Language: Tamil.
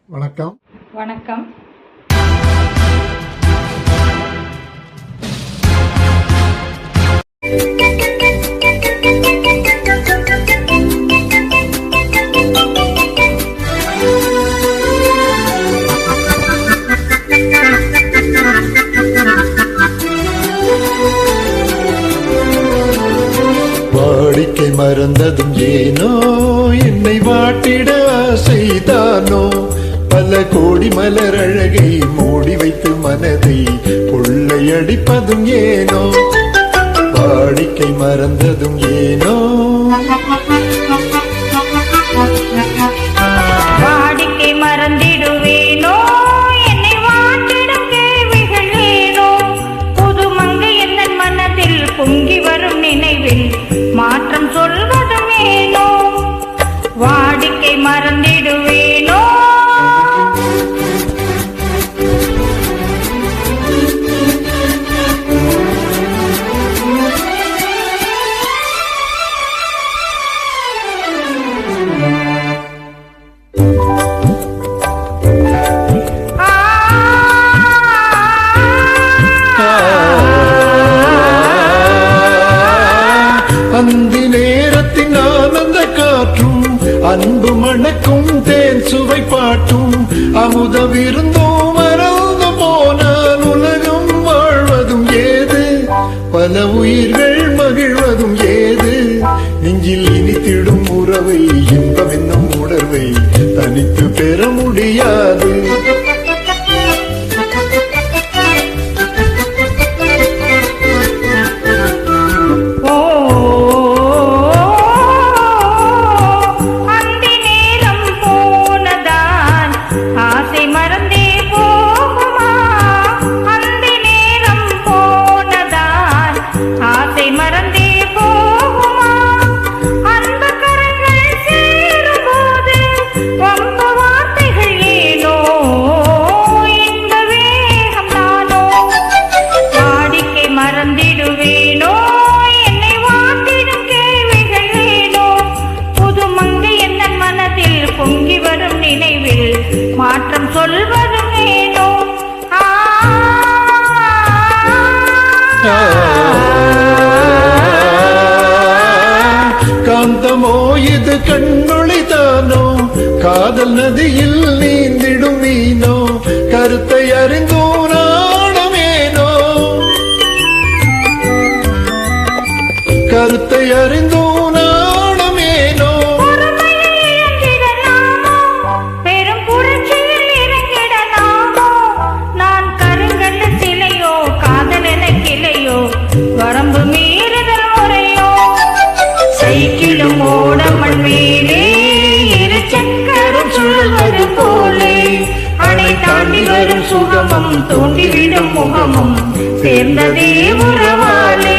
வணக்கம். வணக்கம். வாடிக்கை மறந்ததும் ஏனோ என்னை வாட்டிட ஆசைதானோ, பல கோடி மலர் அழகை மூடி வைத்து மனதை கொள்ளையடிப்பதும் ஏனோ, வாடிக்கை மறந்ததும் ஏனோ. வாடிக்கை மறந்திடுவேனோ, என்னை வாட்டிடும் கேள்விகள் ஏனோ, புது மங்கை என் மனதில் பொங்கி வரும் நினைவில் மாற்றம் சொல்வதும் ஏனோ, வாடிக்கை மறந்திடுவேனோ. அந்த நேரத்தின் ஆனந்த காற்றும் அன்பு மணக்கும் தேன் சுவை பாட்டும் அமுத விருந்தும் மறந்து போனால் உலகம் வாழ்வதும் ஏது, பல உயிர்கள் மகிழ்வதும் ஏது, நெஞ்சில் இனித்திடும் உறவை இன்பம் என்னும் உணர்வை தனித்து பெற முடியாது. மாற்றம் சொல்வதும் ஏனோ. காந்தமோ இது கண்ணொளிதானோ, காதல் நதியில் நீந்திடும் மீனோ, கருத்தை அறிந்தோ நாணமேனோ, கருத்தை அறிந்தோ நாணமேனோ. வரம்பு மீறுதல் முறையோ, சைக்கிளும் ஓடமண் மேலே இரு சக்கரம் சுழல்வது போலே, அணை தாண்டி வரும் சுகமும் தோண்டிவிடும் முகமும் சேர்ந்ததே உறவாலே.